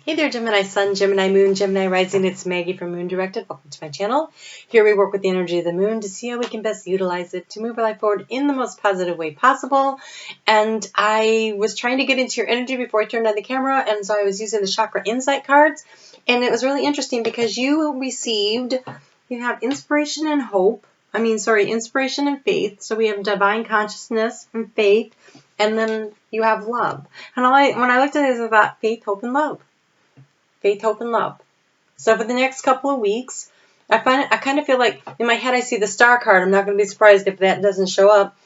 Hey there, Gemini Sun, Gemini Moon, Gemini Rising. It's Maggie from Moondirected. Welcome to my channel. Here we work with the energy of the moon to see how we can best utilize it to move our life forward in the most positive way possible. And I was trying to get into your energy before I turned on the camera, and so I was using the Chakra Insight cards. And it was really interesting because you have inspiration and hope. Inspiration and faith. So we have divine consciousness and faith, and then you have love. And when I looked at it, I thought faith, hope, and love. Faith, hope, and love. So for the next couple of weeks, I kind of feel like in my head I see the star card. I'm not going to be surprised if that doesn't show up.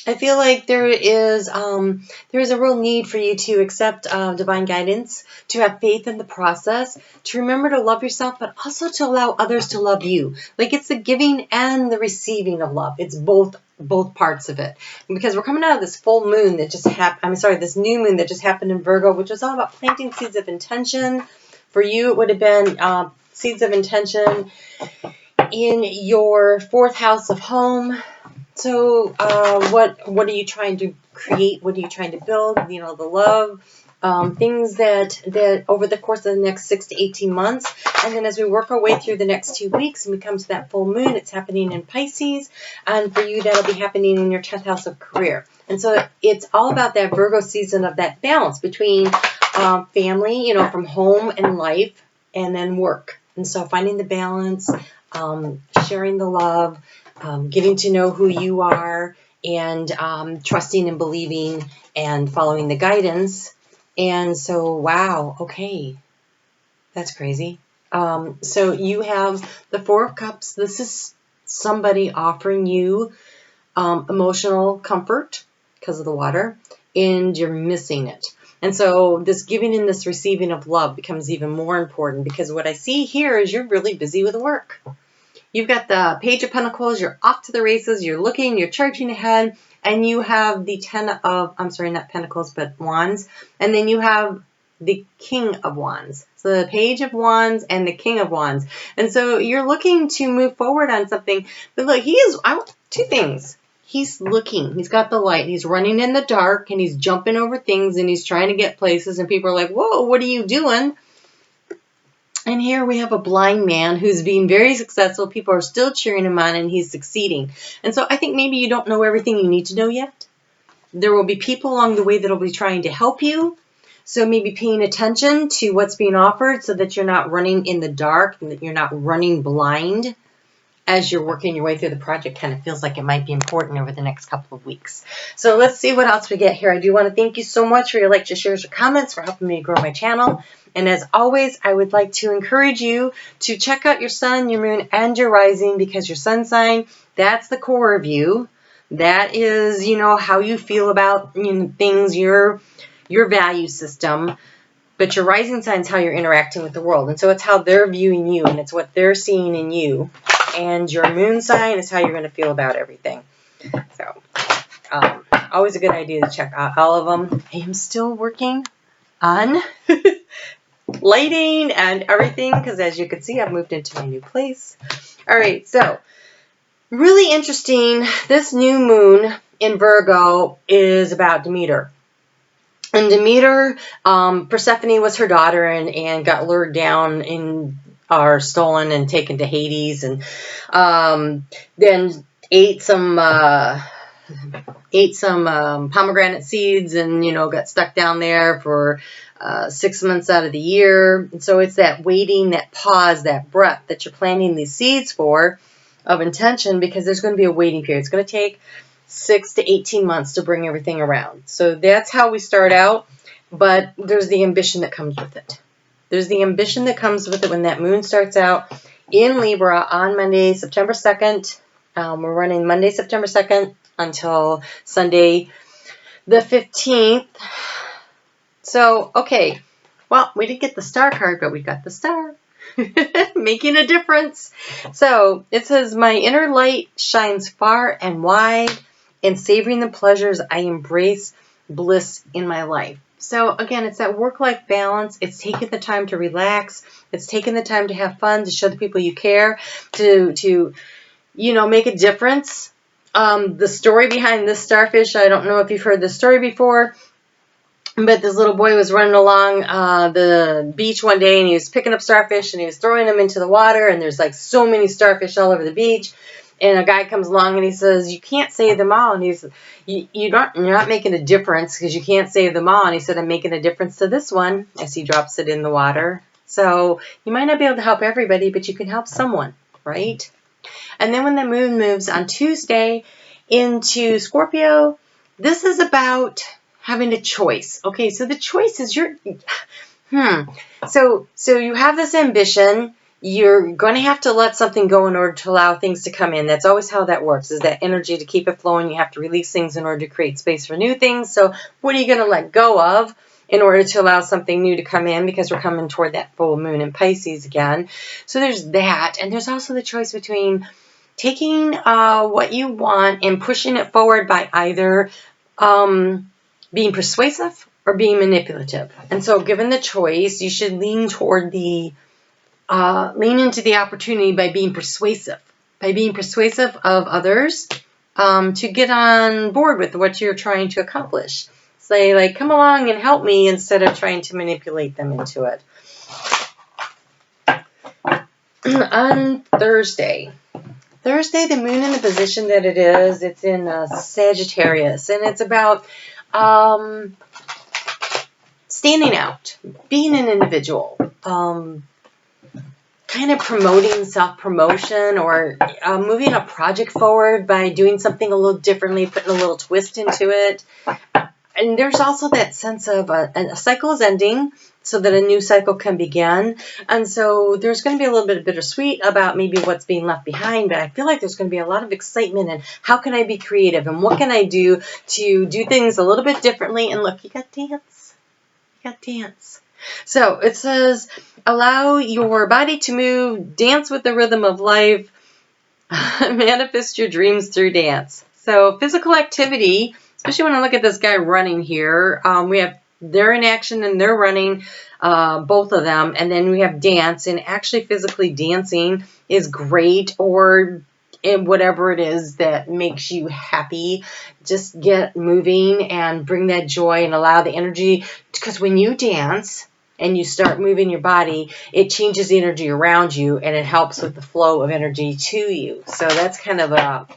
I feel like there is a real need for you to accept divine guidance, to have faith in the process, to remember to love yourself, but also to allow others to love you. Like it's the giving and the receiving of love. It's both parts of it. And because we're coming out of this full moon that just happened, this new moon that just happened in Virgo, which was all about planting seeds of intention. For you, it would have been seeds of intention in your fourth house of home. So what are you trying to create? What are you trying to build? You know, the love, things that over the course of the next 6 to 18 months. And then as we work our way through the next 2 weeks and we come to that full moon, it's happening in Pisces. And for you, that'll be happening in your 10th house of career. And so it's all about that Virgo season of that balance between family, from home and life, and then work. And so finding the balance, sharing the love, getting to know who you are, and trusting and believing and following the guidance. And so, wow, okay, that's crazy. So you have the Four of Cups. This is somebody offering you emotional comfort because of the water, and you're missing it. And so this giving and this receiving of love becomes even more important because what I see here is you're really busy with work. You've got the Page of Pentacles, you're off to the races, you're looking, you're charging ahead, and you have the not Pentacles, but Wands, and then you have the King of Wands. So the Page of Wands and the King of Wands. And so you're looking to move forward on something, but look, two things. He's looking, he's got the light, he's running in the dark, and he's jumping over things, and he's trying to get places, and people are like, whoa, what are you doing? And here we have a blind man who's being very successful. People are still cheering him on, and he's succeeding. And so I think maybe you don't know everything you need to know yet. There will be people along the way that will be trying to help you. So maybe paying attention to what's being offered so that you're not running in the dark and that you're not running blind as you're working your way through the project. Kind of feels like it might be important over the next couple of weeks. So let's see what else we get here. I do want to thank you so much for your likes, your shares, your comments, for helping me grow my channel. And as always, I would like to encourage you to check out your sun, your moon, and your rising, because your sun sign, that's the core of you. That is, how you feel about things, your value system. But your rising sign is how you're interacting with the world. And so it's how they're viewing you, and it's what they're seeing in you. And your moon sign is how you're going to feel about everything. So always a good idea to check out all of them. I am still working on lighting and everything because, as you can see, I've moved into my new place. All right, so really interesting. This new moon in Virgo is about Demeter. And Demeter, Persephone was her daughter and got lured down or stolen and taken to Hades, and then ate some pomegranate seeds, and got stuck down there for 6 months out of the year. And so it's that waiting, that pause, that breath that you're planting these seeds for of intention, because there's going to be a waiting period. It's going to take 6 to 18 months to bring everything around. So that's how we start out, but there's the ambition that comes with it. There's the ambition that comes with it when that moon starts out in Libra on Monday, September 2nd. We're running Monday, September 2nd until Sunday, the 15th. So, okay. Well, we didn't get the star card, but we got the star. Making a difference. So, it says, my inner light shines far and wide, and savoring the pleasures I embrace bliss in my life. So again, it's that work-life balance. It's taking the time to relax. It's taking the time to have fun, to show the people you care, to make a difference. The story behind this starfish, I don't know if you've heard this story before, But this little boy was running along the beach one day, and he was picking up starfish, and he was throwing them into the water, and there's like so many starfish all over the beach. And a guy comes along and he says, "You can't save them all." And you're not making a difference because you can't save them all. And he said, "I'm making a difference to this one," as he drops it in the water. So you might not be able to help everybody, but you can help someone, right? And then when the moon moves on Tuesday into Scorpio, this is about having a choice. Okay, so the choice is So you have this ambition. You're going to have to let something go in order to allow things to come in. That's always how that works, is that energy to keep it flowing. You have to release things in order to create space for new things. So what are you going to let go of in order to allow something new to come in? Because we're coming toward that full moon in Pisces again. So there's that. And there's also the choice between taking what you want and pushing it forward by either being persuasive or being manipulative. And so given the choice, you should lean into the opportunity by being persuasive of others to get on board with what you're trying to accomplish. Say, like, come along and help me, instead of trying to manipulate them into it. On Thursday, the moon in the position that it is, it's in Sagittarius, and it's about standing out, being an individual, kind of promoting self-promotion, or moving a project forward by doing something a little differently, putting a little twist into it. And there's also that sense of a cycle is ending so that a new cycle can begin. And so there's going to be a little bit of bittersweet about maybe what's being left behind, but I feel like there's going to be a lot of excitement and how can I be creative and what can I do to do things a little bit differently. And look, you got dance. So it says, allow your body to move, dance with the rhythm of life, manifest your dreams through dance. So physical activity, especially when I look at this guy running here, they're in action and they're running, both of them. And then we have dance, and actually physically dancing is great, or whatever it is that makes you happy. Just get moving and bring that joy and allow the energy, because when you dance and you start moving your body, it changes the energy around you and it helps with the flow of energy to you. So that's kind of a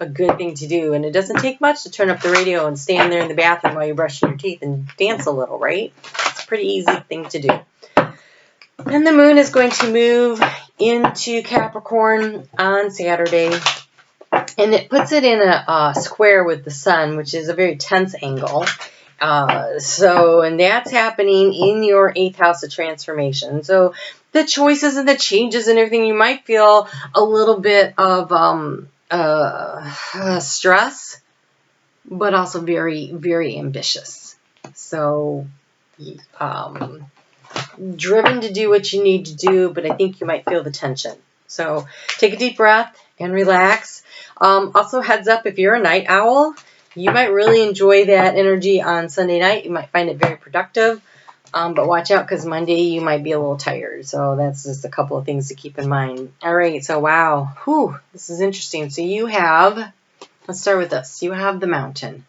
good thing to do. And it doesn't take much to turn up the radio and stand there in the bathroom while you're brushing your teeth and dance a little, right? It's a pretty easy thing to do. And the moon is going to move into Capricorn on Saturday. And it puts it in a square with the sun, which is a very tense angle. And that's happening in your 8th house of transformation. So the choices and the changes and everything, you might feel a little bit of stress, but also very, very ambitious. So driven to do what you need to do, but I think you might feel the tension. So take a deep breath and relax. Also, heads up, if you're a night owl, you might really enjoy that energy on Sunday night. You might find it very productive, but watch out, because Monday you might be a little tired. So that's just a couple of things to keep in mind. All right, so wow, this is interesting. So you have, let's start with this. You have the mountain.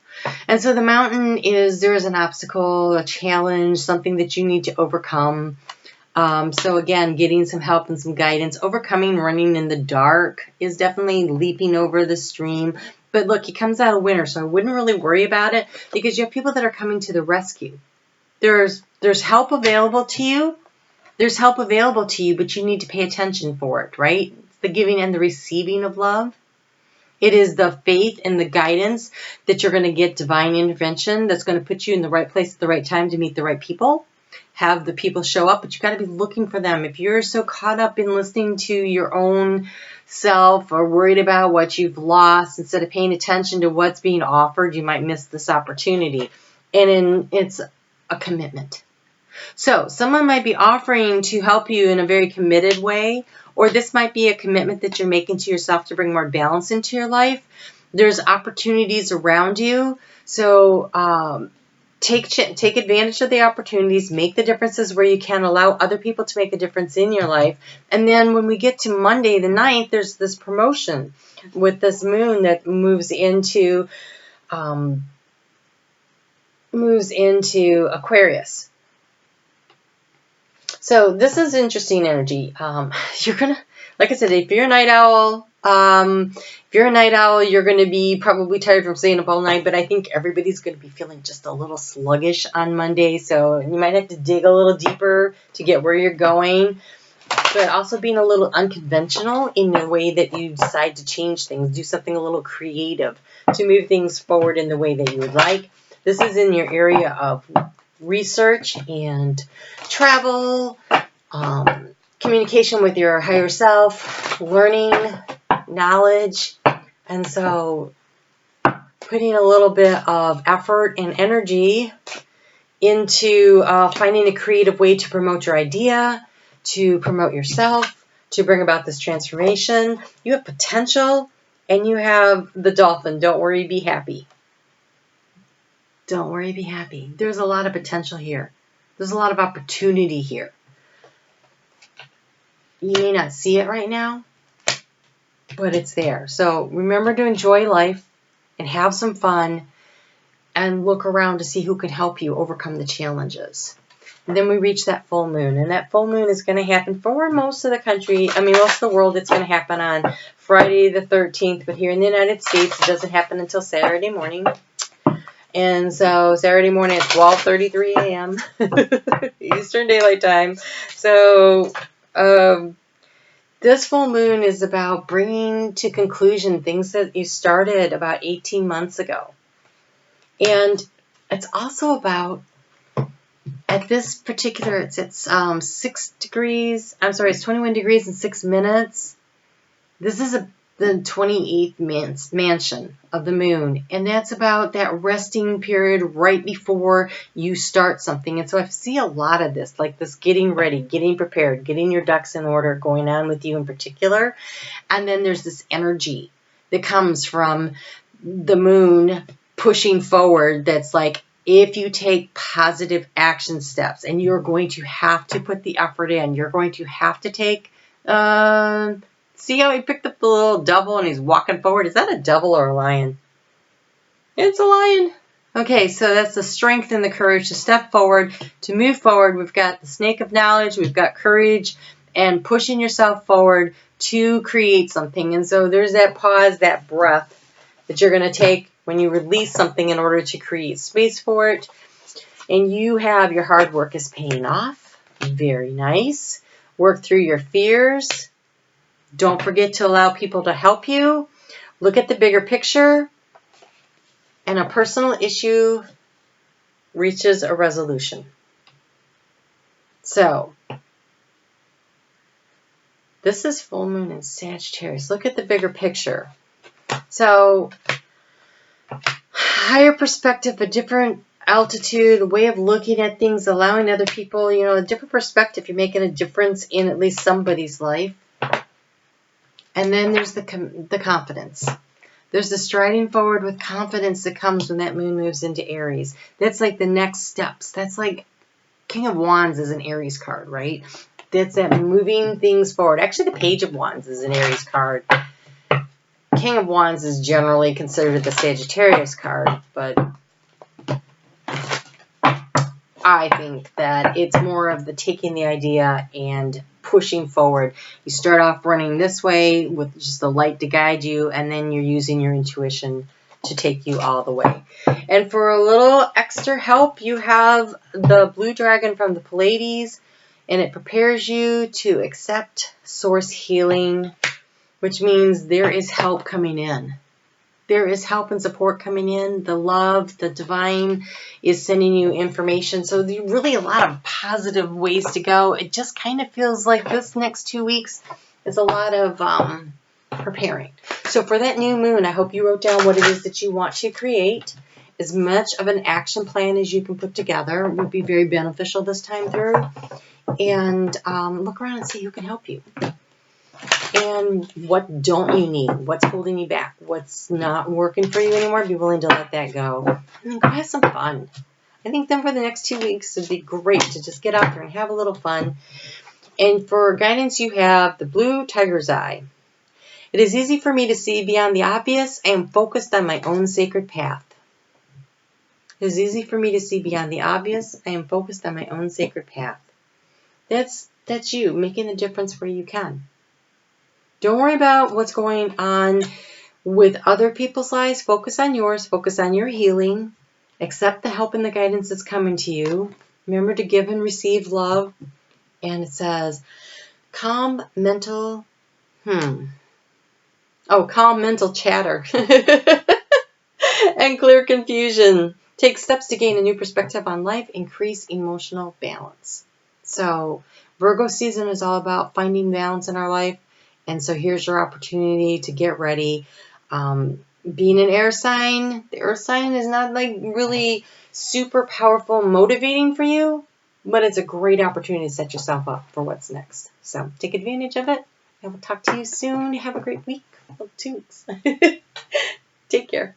And so the mountain is, there is an obstacle, a challenge, something that you need to overcome. So again, getting some help and some guidance. Overcoming running in the dark is definitely leaping over the stream. But look, it comes out of winter, so I wouldn't really worry about it, because you have people that are coming to the rescue. There's help available to you. There's help available to you, but you need to pay attention for it, right? It's the giving and the receiving of love. It is the faith and the guidance that you're going to get divine intervention that's going to put you in the right place at the right time to meet the right people. Have the people show up, but you got to be looking for them. If you're so caught up in listening to your own self or worried about what you've lost, instead of paying attention to what's being offered, you might miss this opportunity. And it's a commitment. So someone might be offering to help you in a very committed way, or this might be a commitment that you're making to yourself to bring more balance into your life. There's opportunities around you. So take advantage of the opportunities, make the differences where you can, allow other people to make a difference in your life. And then when we get to Monday the 9th, there's this promotion with this moon that moves into moves into Aquarius. So this is interesting energy. You're gonna, like I said, if you're a night owl, you're gonna be probably tired from staying up all night. But I think everybody's gonna be feeling just a little sluggish on Monday, so you might have to dig a little deeper to get where you're going. But also being a little unconventional in the way that you decide to change things, do something a little creative to move things forward in the way that you would like. This is in your area of research and travel, communication with your higher self, learning, knowledge, and so putting a little bit of effort and energy into finding a creative way to promote your idea, to promote yourself, to bring about this transformation. You have potential, and you have the dolphin. Don't worry, be happy. Don't worry, be happy. There's a lot of potential here. There's a lot of opportunity here. You may not see it right now, but it's there. So remember to enjoy life and have some fun and look around to see who can help you overcome the challenges. And then we reach that full moon, and that full moon is going to happen for most of the country. I mean, most of the world, it's going to happen on Friday the 13th, but here in the United States, it doesn't happen until Saturday morning. And so Saturday morning at 12:33 a.m. Eastern Daylight Time. So this full moon is about bringing to conclusion things that you started about 18 months ago. And it's also about, at this particular, it's 6 degrees. I'm sorry, it's 21 degrees and 6 minutes. This is the 28th mansion of the moon, and that's about that resting period right before you start something. And so I see a lot of this, like this getting ready, getting prepared, getting your ducks in order going on with you in particular. And then there's this energy that comes from the moon pushing forward that's like, if you take positive action steps, and you're going to have to put the effort in, you're going to have to take see how he picked up the little devil and he's walking forward? Is that a devil or a lion? It's a lion. Okay, so that's the strength and the courage to step forward, to move forward. We've got the snake of knowledge, we've got courage, and pushing yourself forward to create something. And so there's that pause, that breath that you're going to take when you release something in order to create space for it. And you have your hard work is paying off. Very nice. Work through your fears. Don't forget to allow people to help you. Look at the bigger picture. And a personal issue reaches a resolution. So, this is full moon in Sagittarius. Look at the bigger picture. So, higher perspective, a different altitude, a way of looking at things, allowing other people, a different perspective. You're making a difference in at least somebody's life. And then there's the confidence. There's the striding forward with confidence that comes when that moon moves into Aries. That's like the next steps. That's like King of Wands is an Aries card, right? That's that moving things forward. Actually, the Page of Wands is an Aries card. King of Wands is generally considered the Sagittarius card, but I think that it's more of the taking the idea and pushing forward. You start off running this way with just the light to guide you, and then you're using your intuition to take you all the way. And for a little extra help, you have the blue dragon from the Pleiades, and it prepares you to accept source healing, which means there is help coming in. There is help and support coming in. The love, the divine is sending you information. So there's really a lot of positive ways to go. It just kind of feels like this next 2 weeks is a lot of preparing. So for that new moon, I hope you wrote down what it is that you want to create. As much of an action plan as you can put together would be very beneficial this time through. And look around and see who can help you. And what don't you need? What's holding you back? What's not working for you anymore? Be willing to let that go. And then go have some fun. I think then for the next 2 weeks, it'd be great to just get out there and have a little fun. And for guidance, you have the blue tiger's eye. It is easy for me to see beyond the obvious. I am focused on my own sacred path. It is easy for me to see beyond the obvious. I am focused on my own sacred path. That's you, making a difference where you can. Don't worry about what's going on with other people's lives. Focus on yours. Focus on your healing. Accept the help and the guidance that's coming to you. Remember to give and receive love. And it says, calm mental chatter and clear confusion. Take steps to gain a new perspective on life. Increase emotional balance. So Virgo season is all about finding balance in our life. And so here's your opportunity to get ready. Being an air sign, the earth sign is not like really super powerful, motivating for you, but it's a great opportunity to set yourself up for what's next. So take advantage of it. I will talk to you soon. Have a great week. 2 weeks. Take care.